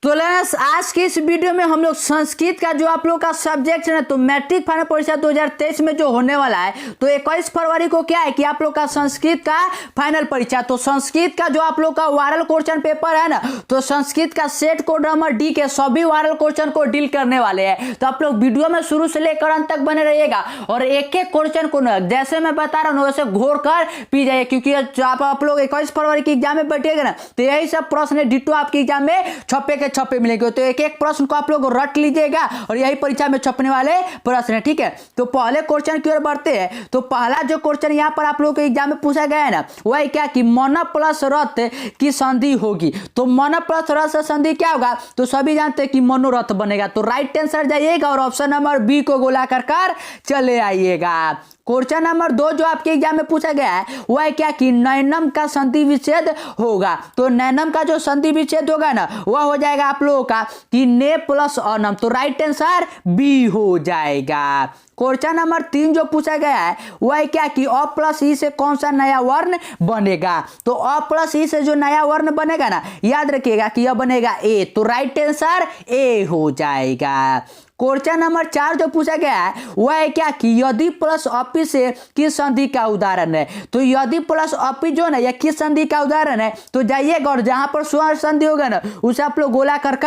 तो लेस आज के इस वीडियो में हम लोग संस्कृत का जो आप लोग का सब्जेक्ट है ना, तो मैट्रिक फाइनल परीक्षा 2023 में जो होने वाला है, तो 21 फरवरी को क्या है कि आप लोग का संस्कृत का फाइनल परीक्षा। तो संस्कृत का जो आप लोग का वायरल क्वेश्चन पेपर है ना, तो संस्कृत का सेट कोड नंबर डी के सभी वायरल क्वेश्चन को डील करने वाले हैं। तो आप लोग वीडियो में शुरू से लेकर अंत तक बने रहिएगा और एक एक क्वेश्चन को जैसे मैं बता रहा हूँ वैसे घोर कर पी जाइए, क्योंकि आप लोग 21 फरवरी की एग्जाम में बैठिएगा ना, तो यही सब प्रश्न डिटो आपकी एग्जाम में छपे के छपे मिलेंगे। तो एक एक प्रश्न को आप लोग रट लीजिएगा और यही परीक्षा में छपने वाले प्रश्न है, ठीक है। तो पहले क्वेश्चन की ओर बढ़ते हैं। तो पहला जो क्वेश्चन यहाँ पर आप लोग के एग्जाम में पूछा गया है ना, वह क्या कि मन प्लस रथ की संधि होगी। तो मन प्लस रथ से संधि क्या होगा, तो सभी जानते हैं कि मनोरथ बनेगा। तो राइट आंसर जाइएगा और ऑप्शन नंबर बी को गोलाकार कर चले आइएगा। क्वेश्चन नंबर 2 जो आपके एग्जाम में पूछा गया है वह है क्या कि नैनम का संधि विच्छेद होगा। तो नैनम का जो संधि विच्छेद होगा ना, वह हो जाएगा आप लोगों का कि ने प्लस अनम। तो राइट आंसर बी हो जाएगा। क्वेश्चन नंबर 3 जो पूछा गया है वह है क्या कि अ प्लस ई से कौन सा नया वर्ण बनेगा। तो अ प्लस ई से जो नया वर्ण बनेगा ना, याद रखिएगा कि यह बनेगा ए। तो राइट आंसर ए हो जाएगा। क्वेश्चन नंबर 4 जो पूछा गया है वह है क्या कि यदि प्लस अपी से किस संधि का उदाहरण है। तो यदि प्लस अपी जो ना, यह किस संधि का उदाहरण है, तो जाइएगा और जहां पर स्वर्ण संधि होगा ना, उसे आप लोग गोला कर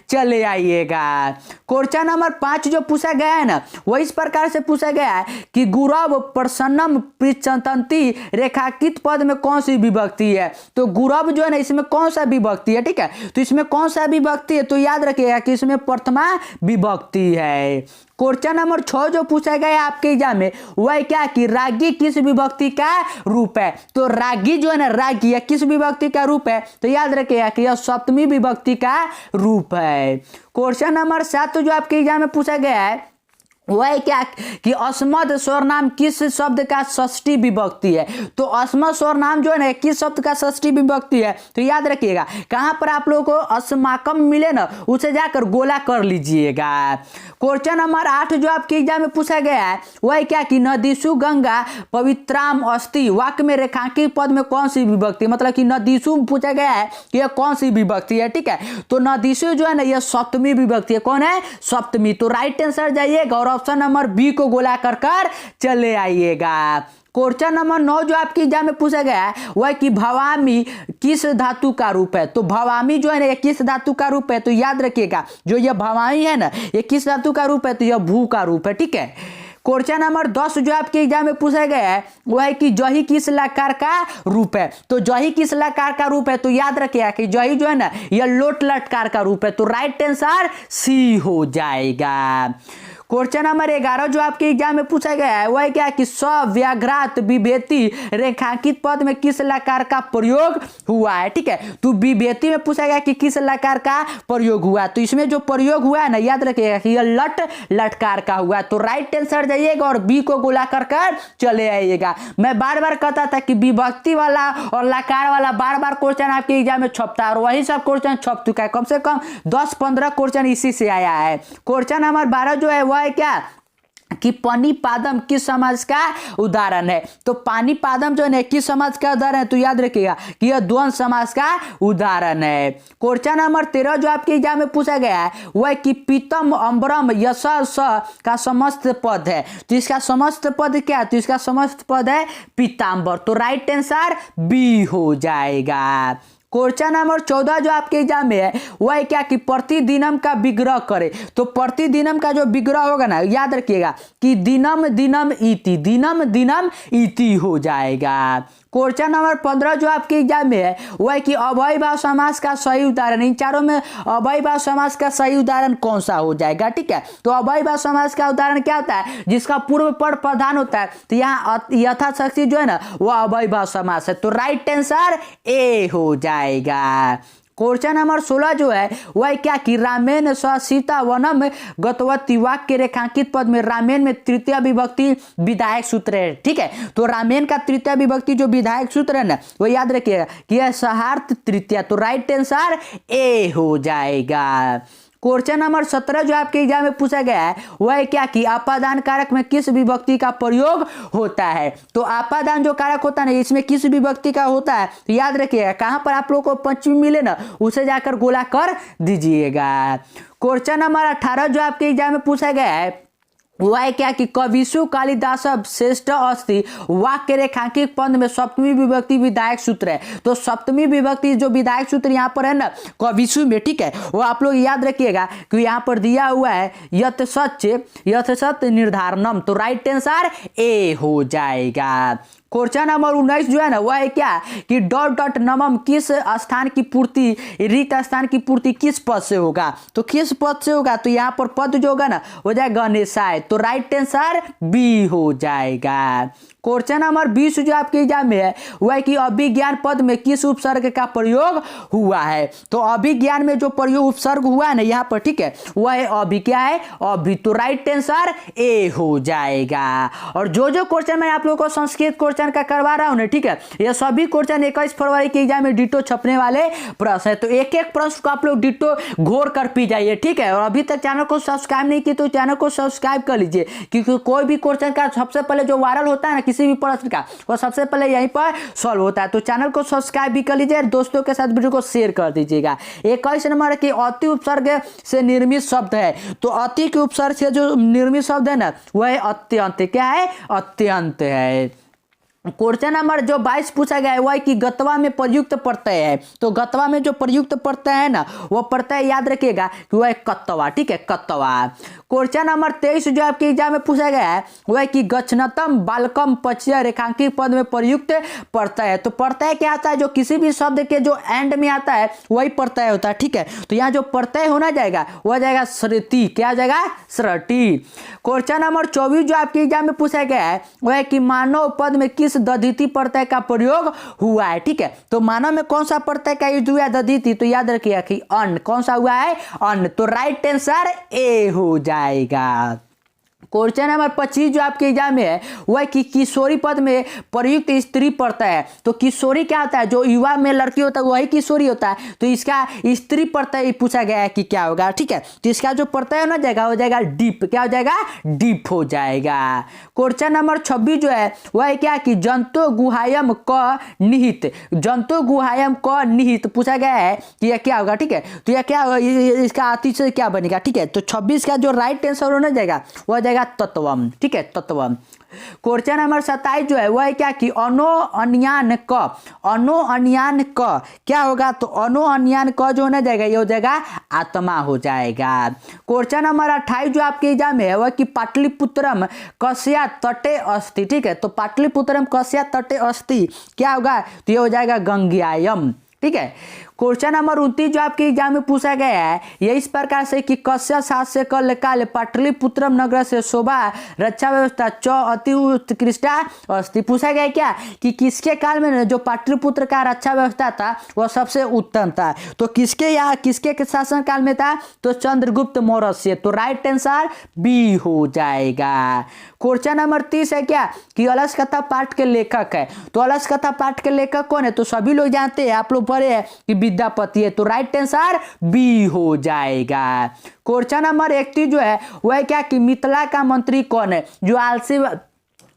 चले आइएगा। क्वेश्चन नंबर 5 जो पूछा गया है ना, वह इस प्रकार से पूछा गया है कि गुरव प्रसन्नम पृच्छन्ति रेखांकित पद में कौन सी विभक्ति है। तो गुरव जो है ना, इसमें कौन सा विभक्ति है, ठीक है। तो इसमें कौन सा विभक्ति है, तो याद रखिएगा कि इसमें प्रथमा विभक्ति है। क्वेश्चन नंबर 6 जो पूछा गया है आपके एग्जाम में वह क्या कि रागी किस विभक्ति का रूप है। तो रागी जो है ना, रागी या किस विभक्ति का रूप है, तो याद रखिएगा कि यह सप्तमी विभक्ति का रूप है। क्वेश्चन नंबर 7 जो आपके एग्जाम में पूछा गया है वह क्या कि अस्मद स्वरनाम किस शब्द का षष्ठी विभक्ति है। तो अस्मद स्वरनाम जो है ना, किस शब्द का षष्ठी विभक्ति है, तो याद रखिएगा कहां पर आप लोगों को अस्माकम मिले ना, उसे जाकर गोला कर लीजिएगा। क्वेश्चन नंबर 8 जो आपके एग्जाम में पूछा गया है वह क्या कि नदीसु गंगा पवित्राम अस्ति वाक्य में रेखांकित पद में कौन सी विभक्ति, मतलब कि नदीसु पूछा गया है कि यह कौन सी विभक्ति है, ठीक है। तो नदीसु जो है ना, यह सप्तमी विभक्ति है। कौन है, सप्तमी। तो राइट आंसर जाइएगा और ऑप्शन नंबर बी को गोला कर चले आइएगा। क्वेश्चन नंबर 9 जो आपके एग्जाम में पूछा गया है वह कि भवामी किस धातु का रूप है। तो भवामी जो है ना, ये किस धातु का रूप है, तो याद रखिएगा जो ये भवामी है ना, ये किस धातु का रूप है, तो यह भू का रूप है, ठीक है। क्वेश्चन नंबर 10 जो आपके एग्जाम में पूछा गया है वह है कि जही किस लकार का रूप है। तो जही किस लकार का रूप है, तो याद रखिएगा कि जही जो है ना, यह लोट लटकार का रूप है। तो राइट आंसर सी हो जाएगा। क्वेश्चन नंबर 11 जो आपके एग्जाम में पूछा गया है वह क्या कि सव्याघ्रात विभेति रेखांकित पद में किस लकार का प्रयोग हुआ है, ठीक है। तो विभेति में पूछा गया कि किस लकार का प्रयोग हुआ, तो इसमें जो प्रयोग हुआ है ना, याद रखिएगा कि यह लट लटकार का हुआ। तो राइट आंसर जाइएगा और बी को गोला कर चले आइएगा। मैं बार बार कहता था कि विभक्ति वाला और लकार वाला बार बार क्वेश्चन आपके एग्जाम में छपता है और वही सब क्वेश्चन छप चुका है। कम से कम 10-15 क्वेश्चन इसी से आया है। क्वेश्चन नंबर 12 जो है है क्या कि पानीपादम किस समाज का उदाहरण है। तो पानीपादम जो है किस समाज का उदाहरण है, तो याद रखिएगा कि यह द्वंद्व समाज का उदाहरण है। क्वेश्चन नंबर 13 जो आपके एग्जाम में पूछा गया है वह कि पीतम अम्बरम यश का समस्त पद है। तो इसका समस्त पद क्या है, तो इसका समस्त पद है पीताम्बर। तो राइट आंसर बी हो जाएगा। क्वेश्चन नंबर 14 जो आपके एग्जाम में है वह क्या कि प्रतिदिनम का विग्रह करे। तो प्रतिदिनम का जो विग्रह होगा ना, याद रखिएगा कि दिनम दिनम इति हो जाएगा। क्वेश्चन नंबर 15 जो आपके एग्जाम में है वह कि अव्ययभाव समास का सही उदाहरण, इन चारों में अव्ययभाव समास का सही उदाहरण कौन सा हो जाएगा, ठीक है। तो अव्ययभाव समास का उदाहरण क्या होता है, जिसका पूर्व पद प्रधान होता है। तो यहाँ यथाशक्ति जो है ना, वह अव्ययभाव समास है। तो राइट आंसर ए हो जाएगा। क्वेश्चन नंबर 16 जो है वह क्या कि रामेन स सीता वनम गतवती वाक्य रेखांकित पद में रामेन में तृतीय विभक्ति विधायक सूत्र है, ठीक है। तो रामेन का तृतीय विभक्ति जो विधायक सूत्र है ना, वो याद रखिएगा कि यह सहार्थ तृतीय। तो राइट आंसर ए हो जाएगा। क्वेश्चन नंबर 17 जो आपके एग्जाम में पूछा गया है वह है क्या कि अपादान कारक में किस विभक्ति का प्रयोग होता है। तो अपादान जो कारक होता है ना इसमें किस विभक्ति का होता है, तो याद रखिएगा कहां पर आप लोग को पंचमी मिले ना उसे जाकर गोला कर दीजिएगा। क्वेश्चन नंबर 18 जो आपके एग्जाम में पूछा गया है वह है क्या कि कविशु कालिदास श्रेष्ठ अस्ति वाक्य रेखांकित पद में सप्तमी विभक्ति विधायक सूत्र है। तो सप्तमी विभक्ति जो विधायक सूत्र यहाँ पर है ना कविशु में, ठीक है, वो आप लोग याद रखिएगा कि यहाँ पर दिया हुआ है यथ सत्य निर्धारणम। तो राइट आंसर ए हो जाएगा। क्वेश्चन नंबर 19 जो है ना वह है क्या कि डॉट डॉट नमम किस स्थान की पूर्ति रिक्त स्थान की पूर्ति किस पद से होगा। तो किस पद से होगा, तो यहाँ पर पद जो होगा ना हो जाएगा गणेशाय। तो राइट आंसर बी हो जाएगा। क्वेश्चन नंबर 20 जो आपके एग्जाम में है वह है कि अभिज्ञान पद में किस उपसर्ग का प्रयोग हुआ है। तो अभिज्ञान में जो प्रयोग उपसर्ग हुआ है ना यहाँ पर, ठीक है, वह है अभि। क्या है, अभि। तो राइट आंसर ए हो जाएगा। और जो क्वेश्चन मैं आप लोगों को संस्कृत क्वेश्चन का करवा रहा हूँ ना, ठीक है, ये सभी क्वेश्चन 21 फरवरी के एग्जाम में डिटो छपने वाले प्रश्न है। तो एक एक प्रश्न को आप लोग डिटो घोर कर पी जाइए, ठीक है। और अभी तक चैनल को सब्सक्राइब नहीं की तो चैनल को सब्सक्राइब कर लीजिए, क्योंकि कोई भी क्वेश्चन का सबसे पहले जो वायरल होता है ना किसी भी प्रश्न का वो सबसे पहले यहीं पर सॉल्व होता है। तो चैनल को सब्सक्राइब भी कर लीजिए, दोस्तों के साथ वीडियो को शेयर कर दीजिएगा। 21 नंबर की अति उपसर्ग से निर्मित शब्द है। तो अति के उपसर्ग से जो निर्मित शब्द है ना वह है अत्यंत। क्या है, अत्यंत है। क्वेश्चन नंबर जो 22 पूछा गया है वह कि गत्वा में प्रयुक्त प्रत्यय है। तो गत्वा में जो प्रयुक्त प्रत्यय है ना वो प्रत्यय याद रखिएगा कि वह कत्वा, ठीक है, कत्वा। क्वेश्चन नंबर 23 जो आपके एग्जाम में पूछा गया है वह कि गच्छनतम बालकम पच्य रेखांकित पद में प्रयुक्त प्रत्यय है। तो प्रत्यय क्या आता है, जो किसी भी शब्द के जो एंड में आता है वही प्रत्यय होता है, ठीक है। तो यहाँ जो प्रत्यय होना जाएगा वह जाएगा श्रुति। क्या जाएगा, श्रुति। क्वेश्चन नंबर 24 जो आपके एग्जाम में पूछा गया है वह है कि मानव पद में किस दधिति प्रत्यय का प्रयोग हुआ है, ठीक है। तो मानव में कौन सा प्रत्यय का यूज हुआ है, दधिति। तो याद रखिएगा कि अन्न। कौन सा हुआ है, अन्न। तो राइट आंसर ए हो जाएगा। क्वेश्चन नंबर 25 जो आपके एग्जाम में है वह कि किशोरी पद में प्रयुक्त स्त्री प्रत्यय है। तो किशोरी क्या होता है, जो युवा में लड़की होता है वही किशोरी होता है। तो इसका स्त्री प्रत्यय पूछा गया है कि क्या होगा, ठीक है। तो इसका जो प्रत्यय होना जाएगा हो जाएगा डीप। क्या हो जाएगा, डीप हो जाएगा। क्वेश्चन नंबर 26 जो है वह है क्या कि जंतु गुहायम क निहित। जंतु गुहायम क निहित पूछा गया है कि यह क्या होगा, ठीक है। तो यह क्या होगा, इसका अति से क्या बनेगा, ठीक है। तो 26 का जो राइट आंसर होना जाएगा वह जाएगा तत्वम, ठीक है, तत्वम। क्वेश्चन नंबर 27 जो है वह है क्या कि अनो अन्यान क क्या होगा। तो अनो अन्यान क जो होना जाएगा ये हो जाएगा आत्मा हो जाएगा। क्वेश्चन नंबर 28 जो आपके एग्जाम में है वह कि पाटलिपुत्रम कस्या तटे अस्ति, ठीक है। तो पाटलिपुत्रम कस्या तटे अस्ति क्या होगा, तो ये हो जाएगा गंगेयम, ठीक है। क्वेश्चन नंबर 29 जो आपके एग्जाम में पूछा गया है ये इस प्रकार से कि कस्य सात से कल काल पाटलिपुत्रम नगर से शोभा रक्षा व्यवस्था च अति उत्कृष्टा अस्ति। पूछा गया क्या कि किसके काल में जो पाटलिपुत्र का रक्षा व्यवस्था था वह सबसे उत्तम था। तो किसके या किसके शासन काल में था, तो चंद्रगुप्त मौर्य से। तो राइट आंसर बी हो जाएगा। क्वेश्चन नंबर 30 है क्या कि अलस कथा पाठ के लेखक है। तो अलस कथा पाठ के लेखक कौन है, तो सभी लोग जानते हैं, आप लोग पढ़े हैं कि विद्यापति है। तो राइट आंसर बी हो जाएगा। क्वेश्चन नंबर 31 जो है वह क्या कि मिथिला का मंत्री कौन है। जो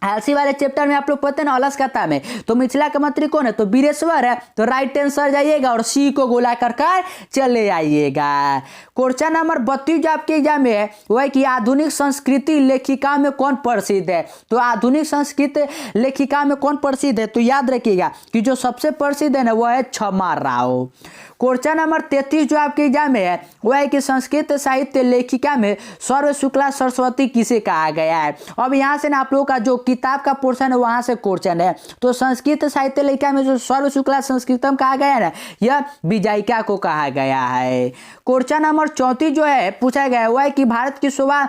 आलसी वाले चैप्टर में आप लोग पढ़ते हैं ना अलस कथा में, तो मिथिला का मंत्री कौन है, तो वीरेश्वर है। तो राइट आंसर जाइएगा और सी को गोला कर चले आइएगा। क्वेश्चन नंबर 32 जो आपके एग्जाम में है वह कि आधुनिक संस्कृति लेखिका में कौन प्रसिद्ध है। तो आधुनिक संस्कृत लेखिका में कौन प्रसिद्ध है, तो याद रखिएगा कि जो सबसे प्रसिद्ध है ना वह है क्षमा राव। क्वेश्चन नंबर 33 जो आपके एग्जाम में है वह है कि संस्कृत साहित्य लेखिका में सर्व शुक्ला सरस्वती किसे कहा गया है। अब यहाँ से ना आप लोगों का जो किताब का पोर्शन है वहां से क्वेश्चन है। तो संस्कृत साहित्य लेखिका में जो सर्व शुक्ला संस्कृतम कहा गया है ना यह विजयिका को कहा गया है। क्वेश्चन नंबर 34 जो है पूछा गया है वह है कि भारत की शोभा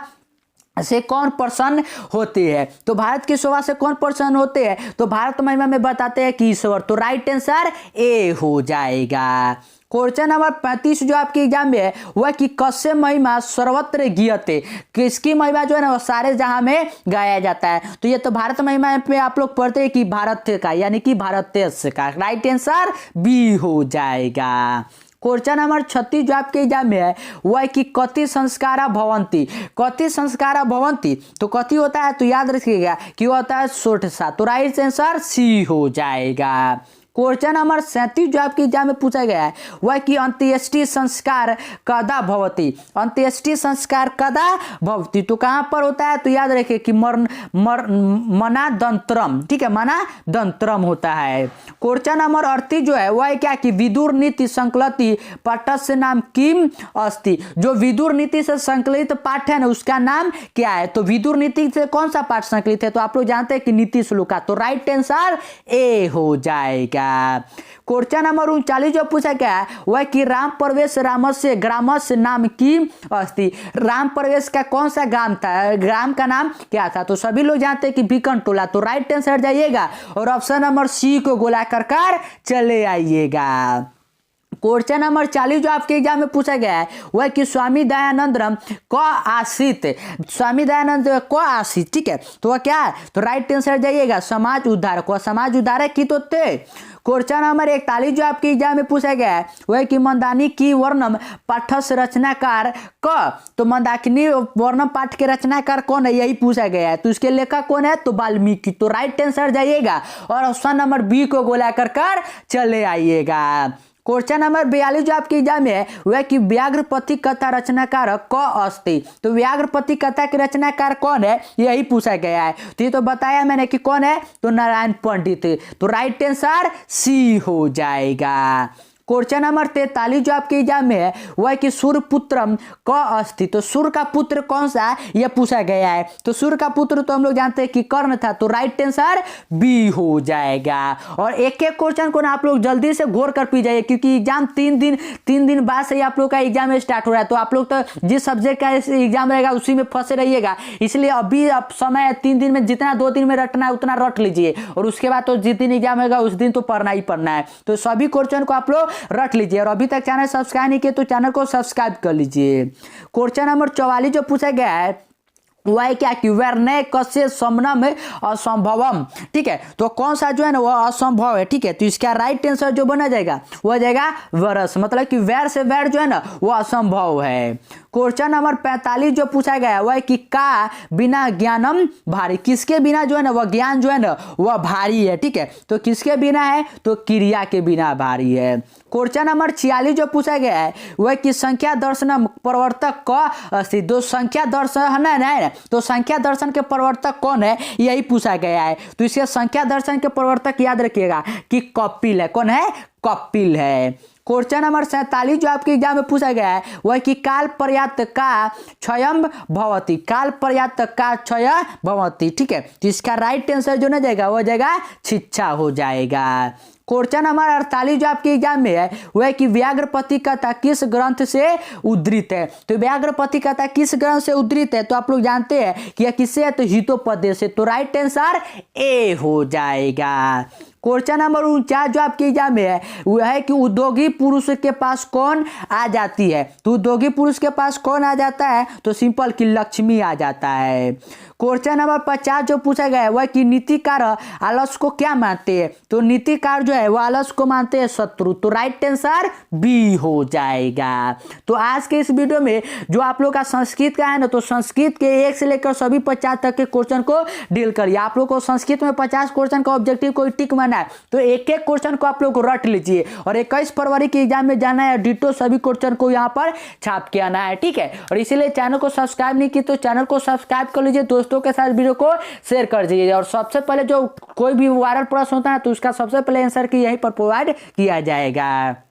से कौन प्रसन्न होते हैं। तो भारत की शोभा से कौन प्रसन्न होते हैं, तो भारत महिमा में बताते हैं कि ईश्वर। तो राइट आंसर ए हो जाएगा। क्वेश्चन नंबर 35 जो आपके एग्जाम में है वह कि कस्य महिमा सर्वत्र गीयते। किसकी महिमा जो है ना वो सारे जहां में गाया जाता है। तो ये तो भारत महिमा पे आप लोग पढ़ते हैं कि भारत का यानी कि भारत देश का। राइट आंसर बी हो जाएगा। क्वेश्चन नंबर 36 जो आपके एग्जाम में है वो है कि कति संस्कारा भवंती। कति संस्कारा भवंती तो कति होता है तो याद रखिएगा कि वो होता है 67। तो राइट आंसर सी हो जाएगा। क्वेश्चन नंबर 37 जो आपके एग्जाम में पूछा गया है वह कि अंत्येष्टि संस्कार कदा भवति। अंत्येष्टि संस्कार कदा भवति तो कहाँ पर होता है तो याद रखिए कि मनादंत्रम, ठीक है, मनादंत्रम होता है। क्वेश्चन नंबर 38 जो है वह है क्या कि विदुर नीति संकलित पाठस्य नाम किम अस्ति। जो विदुर नीति से संकलित पाठ है ना उसका नाम क्या है। तो विदुर नीति से कौन सा पाठ संकलित है तो आप लोग जानते हैं कि नीति श्लोका। तो राइट आंसर ए हो जाएगा। क्वेश्चन नंबर 39 जो पूछा गया है वह कि राम प्रवेश रामस्य ग्रामस्य नाम की अस्ति। राम प्रवेश का कौन सा ग्राम था, ग्राम का नाम क्या था। तो सभी लोग जानते हैं कि बीकन टोला। तो राइट आंसर जाइएगा और ऑप्शन नंबर सी को गोला कर चले आइएगा। क्वेश्चन नंबर 40 जो आपके एग्जाम में पूछा गया है वह कि स्वामी दयानंद क आशित। स्वामी दयानंद क आशित, ठीक है, तो वह क्या है तो राइट आंसर जाइएगा समाज उद्धारक। वह समाज उद्धारक की तो थे। क्वेश्चन नंबर 41 जो आपके एग्जाम में पूछा गया है वह कि मंदाकिनी की वर्णम पाठस रचनाकार क। तो मंदाकिनी वर्णम पाठ के रचनाकार कौन है यही पूछा गया है। तो इसके लेखक कौन है तो वाल्मीकि। तो राइट आंसर जाइएगा और ऑप्शन नंबर बी को गोला कर चले आइएगा। क्वेश्चन नंबर 42 जो आपके एग्जाम में है वह कि व्याघ्रपति कथा रचनाकार क अस्ति। तो व्याघ्रपति कथा के रचनाकार कौन है यही पूछा गया है। तो ये तो बताया मैंने कि कौन है तो नारायण पंडित। तो राइट आंसर सी हो जाएगा। क्वेश्चन नंबर 43 जो आपके एग्जाम में है वह कि सूर्यपुत्रम क अस्ति। तो सूर्य का पुत्र कौन सा है यह पूछा गया है। तो सूर्य का पुत्र तो हम लोग जानते हैं कि कर्ण था। तो राइट आंसर बी हो जाएगा। और एक एक क्वेश्चन को ना आप लोग जल्दी से घोर कर पी जाइए क्योंकि एग्जाम 3 दिन बाद से ही आप लोग का एग्जाम स्टार्ट हो रहा है। तो आप लोग तो जिस सब्जेक्ट का एग्जाम रहेगा उसी में फंसे रहिएगा। इसलिए अभी अब समय है 3 दिन में जितना 2 दिन में रटना है उतना रट लीजिए और उसके बाद तो जिस दिन एग्जाम होगा उस दिन तो पढ़ना ही पढ़ना है। तो सभी क्वेश्चन को आप लोग रट लीजिए और अभी तक चैनल सब्सक्राइब नहीं किए तो चैनल को सब्सक्राइब कर लीजिए। क्वेश्चन नंबर 44 जो पूछा गया है वह है क्या कि वैर्नय कस्य समनम असंभवम, ठीक है, तो कौन सा जो है ना वह असंभव है, ठीक है। तो इसका राइट आंसर जो बना जाएगा वह जाएगा वरस, मतलब कि वैर से वैर जो है ना वह असंभव है। क्वेश्चन नंबर 45 जो पूछा गया है वह कि का बिना ज्ञानम भारी। किसके बिना जो है ना वह ज्ञान जो है ना वह भारी है, ठीक है। तो किसके बिना है तो क्रिया के बिना भारी है। क्वेश्चन नंबर 46 जो पूछा गया है वह कि संख्या दर्शन प्रवर्तक क अस्ति। दो संख्या दर्शन है तो संख्या दर्शन के प्रवर्तक कौन है यही पूछा गया है। तो इसके संख्या दर्शन के प्रवर्तक याद रखिएगा कि कपिल है। कौन है कपिल है। क्वेश्चन नंबर 47 जो आपके एग्जाम में पूछा गया है वह कि काल पर्याप्त का क्षयम भवति। काल पर्याप्त का क्षय भवति, ठीक है। तो इसका राइट आंसर जो ना जाएगा वह जाएगा शिक्षा हो जाएगा। क्वेश्चन नंबर 48 जो आपके एग्जाम में है वह कि व्याघ्रपति कथा किस ग्रंथ से उद्धृत है। तो व्याघ्रपति कथा किस ग्रंथ से उद्धृत है तो आप लोग जानते हैं कि यह किससे है तो हितोपदेश से। तो राइट आंसर ए हो जाएगा। क्वेश्चन नंबर 49 जो आपके एग्जाम में है वह है कि उद्योगी पुरुष के पास कौन आ जाती है। तो उद्योगी पुरुष के पास कौन आ जाता है तो सिंपल कि लक्ष्मी आ जाता है। क्वेश्चन नंबर 50 जो पूछा गया है वह कि नीतिकार आलस्य को क्या मानते हैं। तो नीतिकार जो है वह आलस्य को मानते हैं शत्रु। तो राइट आंसर बी हो जाएगा। तो आज के इस वीडियो में जो आप लोग का संस्कृत का है ना तो संस्कृत के 1 से लेकर सभी 50 तक के क्वेश्चन को डील करिए। आप लोग को संस्कृत में 50 क्वेश्चन का ऑब्जेक्टिव कोई टिक माना है तो एक एक क्वेश्चन को आप लोग रट लीजिए और 21 फरवरी के एग्जाम में जाना है डिटो सभी क्वेश्चन को यहाँ पर छाप के आना है, ठीक है। और इसीलिए चैनल को सब्सक्राइब नहीं की तो चैनल को सब्सक्राइब कर लीजिए, दोस्तों के साथ वीडियो को शेयर कर दीजिए और सबसे पहले जो कोई भी वायरल प्रश्न होता है तो उसका सबसे पहले आंसर की यहीं पर प्रोवाइड किया जाएगा।